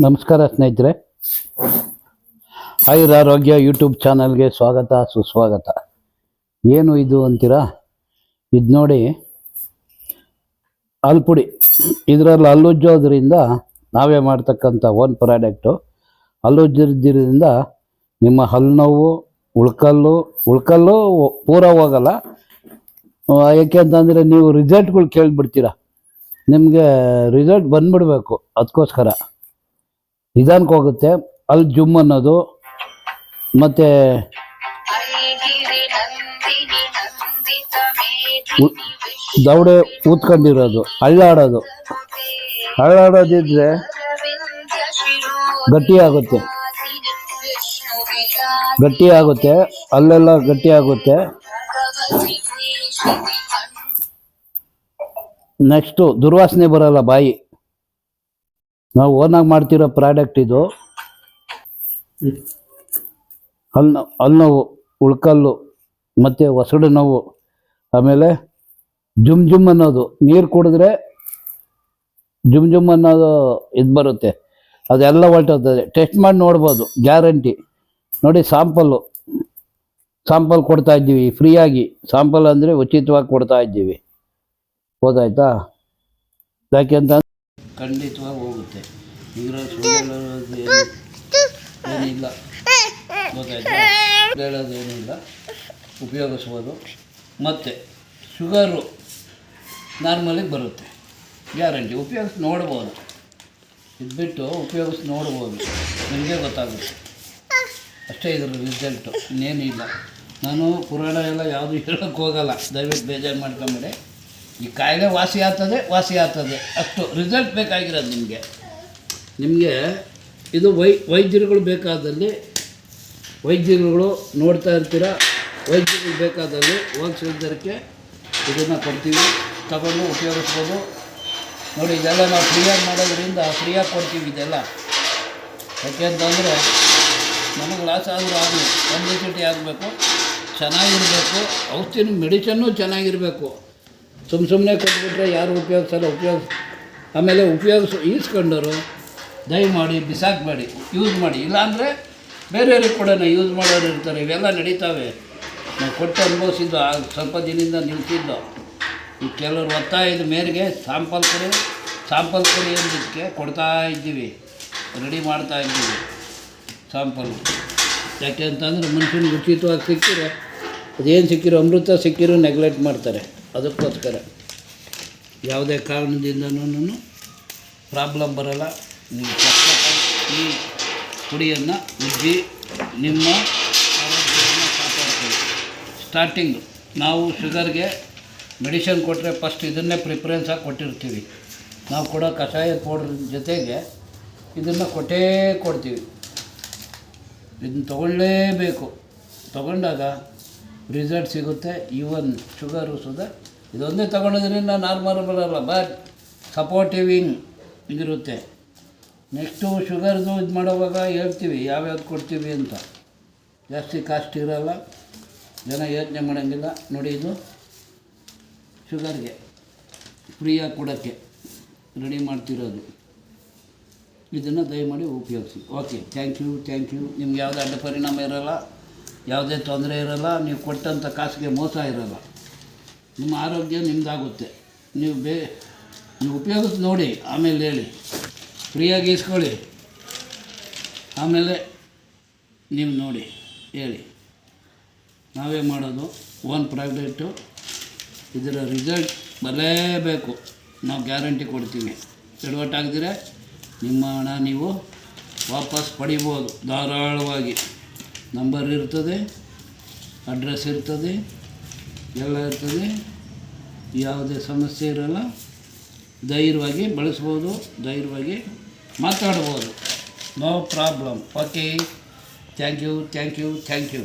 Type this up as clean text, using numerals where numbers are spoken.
ನಮಸ್ಕಾರ ಸ್ನೇಹಿತರೆ, ಆಯುರಾರೋಗ್ಯ ಯೂಟ್ಯೂಬ್ ಚಾನಲ್ಗೆ ಸ್ವಾಗತ ಸುಸ್ವಾಗತ. ಏನು ಇದು ಅಂತೀರಾ? ಇದು ನೋಡಿ, ಹಾಲ್ಪುಡಿ. ಇದರಲ್ಲಿ ಹಲ್ಲುಜ್ಜೋದ್ರಿಂದ ನಾವೇ ಮಾಡ್ತಕ್ಕಂಥ ಓನ್ ಪ್ರಾಡಕ್ಟು. ಹಲ್ಲುಜ್ಜಿದ್ರಿಂದ ನಿಮ್ಮ ಹಲ್ಲು ನೋವು, ಉಳ್ಕಲ್ಲು ಪೂರ ಹೋಗಲ್ಲ. ಯಾಕೆ ಅಂತಂದರೆ ನೀವು ರಿಸಲ್ಟ್ಗಳು ಕೇಳಿಬಿಡ್ತೀರ, ನಿಮಗೆ ರಿಸಲ್ಟ್ ಬಂದ್ಬಿಡ್ಬೇಕು. ಅದಕ್ಕೋಸ್ಕರ ನಿಧಾನಕ್ಕೆ ಹೋಗುತ್ತೆ. ಅಲ್ಲಿ ಜುಮ್ ಅನ್ನೋದು ಮತ್ತು ದವಡೆ ಊದ್ಕೊಂಡಿರೋದು, ಹಳ್ಳಾಡೋದಿದ್ರೆ ಗಟ್ಟಿ ಆಗುತ್ತೆ, ಅಲ್ಲೆಲ್ಲ ಗಟ್ಟಿ ಆಗುತ್ತೆ. ನೆಕ್ಸ್ಟು ದುರ್ವಾಸನೆ ಬರಲ್ಲ ಬಾಯಿ. ನಾವು ಓನಾಗಿ ಮಾಡ್ತಿರೋ ಪ್ರಾಡಕ್ಟ್ ಇದು. ಹಲ್ಲು ನೋವು, ಉಳ್ಕಲ್ಲು ಮತ್ತು ಒಸಡು ನೋವು, ಆಮೇಲೆ ಜುಮ್ ಅನ್ನೋದು, ನೀರು ಕುಡಿದ್ರೆ ಜುಮ್ ಅನ್ನೋದು ಇದು ಬರುತ್ತೆ, ಅದೆಲ್ಲ ಹೊರಟೋಗ್ತದೆ. ಟೆಸ್ಟ್ ಮಾಡಿ ನೋಡ್ಬೋದು, ಗ್ಯಾರಂಟಿ. ನೋಡಿ, ಸಾಂಪಲ್ ಕೊಡ್ತಾ ಇದ್ದೀವಿ ಫ್ರೀಯಾಗಿ. ಸಾಂಪಲ್ ಅಂದರೆ ಉಚಿತವಾಗಿ ಕೊಡ್ತಾ ಇದ್ದೀವಿ. ಗೊತ್ತಾಯ್ತಾ? ಯಾಕೆಂತ ಖಂಡಿತವಾಗಿ ಹೋಗುತ್ತೆ. ಇದರಲ್ಲಿ ಏನಿಲ್ಲ, ಗೊತ್ತಾಯ್ತಾ? ಹೇಳೋದೇನಿಲ್ಲ, ಉಪಯೋಗಿಸ್ಬೋದು. ಮತ್ತು ಶುಗರು ನಾರ್ಮಲಿಗೆ ಬರುತ್ತೆ, ಗ್ಯಾರಂಟಿ. ಉಪಯೋಗಿಸಿ ನೋಡ್ಬೋದು, ಇದು ಬಿಟ್ಟು ಉಪಯೋಗಿಸಿ ನೋಡ್ಬೋದು, ನಿಮಗೆ ಗೊತ್ತಾಗುತ್ತೆ ಅಷ್ಟೇ. ಇದರ ರಿಸಲ್ಟು ಇನ್ನೇನಿಲ್ಲ. ನಾನು ಪುರಾಣ ಎಲ್ಲ ಯಾವುದು ಹೇಳೋಕ್ಕೆ ಹೋಗಲ್ಲ, ದಯವಿಟ್ಟು ಬೇಜಾರು ಮಾಡ್ಕೊಂಬೇಡಿ. ಈ ಕಾಯಿಲೆ ವಾಸಿ ಆಗ್ತದೆ ಅಷ್ಟು ರಿಸಲ್ಟ್ ಬೇಕಾಗಿರೋದು ನಿಮಗೆ. ಇದು ವೈದ್ಯರುಗಳು ಬೇಕಾದಲ್ಲಿ, ವೈದ್ಯರುಗಳು ನೋಡ್ತಾ ಇರ್ತೀರ, ವೈದ್ಯರುಗಳು ಬೇಕಾದಲ್ಲಿ ಹೋಲ್ಸೇಲ್ದರಕ್ಕೆ ಇದನ್ನು ಕೊಡ್ತೀವಿ, ತಗೊಂಡು ಉಪಯೋಗಿಸ್ಬೋದು. ನೋಡಿ, ಇದೆಲ್ಲ ನಾವು ಫ್ರೀಯಾಗಿ ಮಾಡೋದ್ರಿಂದ ಫ್ರೀಯಾಗಿ ಕೊಡ್ತೀವಿ ಇದೆಲ್ಲ. ಯಾಕೆ ಅಂತಂದರೆ ನಮಗೆ ಲಾಸ್ ಆದರೂ ಆಗಲಿ, ಪಬ್ಲಿಸಿಟಿ ಆಗಬೇಕು, ಚೆನ್ನಾಗಿರಬೇಕು. ಔಷಧಿ ಮೆಡಿಸನ್ನು ಚೆನ್ನಾಗಿರಬೇಕು. ಸುಮ್ಮನೆ ಕೊಟ್ಬಿಟ್ರೆ ಯಾರು ಉಪಯೋಗಿಸಲ್ಲ. ಆಮೇಲೆ ಈಸ್ಕೊಂಡವರು ದಯಮಾಡಿ ಬಿಸಾಕಬೇಡಿ, ಯೂಸ್ ಮಾಡಿ. ಇಲ್ಲಾಂದರೆ ಬೇರೆಯವ್ರಿಗೆ ಕೂಡ ಯೂಸ್ ಮಾಡೋರು ಇರ್ತಾರೆ. ಇವೆಲ್ಲ ನಡೀತಾವೆ. ನಾವು ಕೊಟ್ಟು ಅನುಭವಿಸಿದ್ದು, ಸ್ವಲ್ಪ ದಿನದಿಂದ ನಿಲ್ಸಿದ್ದು. ಈ ಕೆಲವರು ಒತ್ತಾಯದ ಮೇರೆಗೆ ಸಾಂಪಲ್ ಕೊಡಿ ಅಂದಿದ್ದಕ್ಕೆ ಕೊಡ್ತಾ ಇದ್ದೀವಿ, ರೆಡಿ ಮಾಡ್ತಾ ಇದ್ದೀವಿ ಸಾಂಪಲ್ಲು. ಯಾಕೆ ಅಂತಂದರೆ ಮನುಷ್ಯನಿಗೆ ಉಚಿತವಾಗಿ ಸಿಕ್ಕಿರೋ, ಅದೇನು ಸಿಕ್ಕಿರೋ, ಅಮೃತ ಸಿಕ್ಕಿರೋ ನೆಗ್ಲೆಕ್ಟ್ ಮಾಡ್ತಾರೆ. ಅದಕ್ಕೋಸ್ಕರ ಯಾವುದೇ ಕಾರಣದಿಂದನೂ ಪ್ರಾಬ್ಲಮ್ ಬರೋಲ್ಲ. ನೀವು ಈ ಪುಡಿಯನ್ನು ಉಜ್ಜಿ ನಿಮ್ಮ ಆರೋಗ್ಯವನ್ನು ಕಾಪಾಡ್ಕೊಳ್ಳಿ. ಸ್ಟಾರ್ಟಿಂಗ್ ನಾವು ಶುಗರ್ಗೆ ಮೆಡಿಷನ್ ಕೊಟ್ಟರೆ ಫಸ್ಟ್ ಇದನ್ನೇ ಪ್ರಿಫರೆನ್ಸಾಗಿ ಕೊಟ್ಟಿರ್ತೀವಿ. ನಾವು ಕೊಡೋ ಕಷಾಯ ಪೌಡ್ರ್ ಜೊತೆಗೆ ಇದನ್ನು ಕೊಡ್ತೀವಿ. ಇದನ್ನು ತಗೊಳ್ಳೇಬೇಕು. ತಗೊಂಡಾಗ ರಿಸಲ್ಟ್ ಸಿಗುತ್ತೆ. ಈವನ್ ಶುಗರು ಸುಧಾ ಇದೊಂದೇ ತಗೊಳ್ಳೋದ್ರಿಂದ ನಾರ್ಮಲ್ ಬರೋಲ್ಲ, ಬಟ್ ಸಪೋರ್ಟಿವಿಂಗ್ ಇದಿರುತ್ತೆ. ನೆಕ್ಸ್ಟು ಶುಗರ್ದು ಇದು ಮಾಡೋವಾಗ ಹೇಳ್ತೀವಿ ಯಾವ್ಯಾವ್ದು ಕೊಡ್ತೀವಿ ಅಂತ. ಜಾಸ್ತಿ ಕಾಸ್ಟ್ ಇರೋಲ್ಲ, ಜನ ಯೋಚನೆ ಮಾಡೋಂಗಿಲ್ಲ. ನೋಡಿ, ಇದು ಶುಗರ್ಗೆ ಫ್ರೀಯಾಗಿ ಕೊಡೋಕ್ಕೆ ರೆಡಿ ಮಾಡ್ತಿರೋದು. ಇದನ್ನು ದಯಮಾಡಿ ಉಪಯೋಗಿಸಿ. Okay, thank you. ನಿಮ್ಗೆ ಯಾವುದೇ ಅಡ್ಡ ಪರಿಣಾಮ ಇರೋಲ್ಲ, ಯಾವುದೇ ತೊಂದರೆ ಇರೋಲ್ಲ. ನೀವು ಕೊಟ್ಟಂಥ ಕಾಸಿಗೆ ಮೋಸ ಇರೋಲ್ಲ. ನಿಮ್ಮ ಆರೋಗ್ಯ ನಿಮ್ಮದಾಗುತ್ತೆ. ನೀವು ಉಪಯೋಗಿಸಿ ನೋಡಿ, ಆಮೇಲೆ ಹೇಳಿ. ಫ್ರೀಯಾಗಿ ಇಸ್ಕೊಳ್ಳಿ, ಆಮೇಲೆ ನೀವು ನೋಡಿ ಹೇಳಿ. ನಾವೇ ಮಾಡೋದು ಓನ್ ಪ್ರಾಡಕ್ಟು. ಇದರ ರಿಸಲ್ಟ್ ಬರಲೇಬೇಕು, ನಾವು ಗ್ಯಾರಂಟಿ ಕೊಡ್ತೀವಿ. ಎಡವಟ್ಟಾಗದಿರೆ ನಿಮ್ಮ ಹಣ ನೀವು ವಾಪಸ್ ಪಡಿಬೋದು ಧಾರಾಳವಾಗಿ. ನಂಬರ್ ಇರ್ತದೆ, ಅಡ್ರೆಸ್ ಇರ್ತದೆ, ಎಲ್ಲ ಇರ್ತದೆ. ಯಾವುದೇ ಸಮಸ್ಯೆ ಇರೋಲ್ಲ. ಧೈರ್ಯವಾಗಿ ಬಳಸ್ಬೋದು, ಧೈರ್ಯವಾಗಿ ಮಾತಾಡ್ಬೋದು, no problem. Okay, thank you.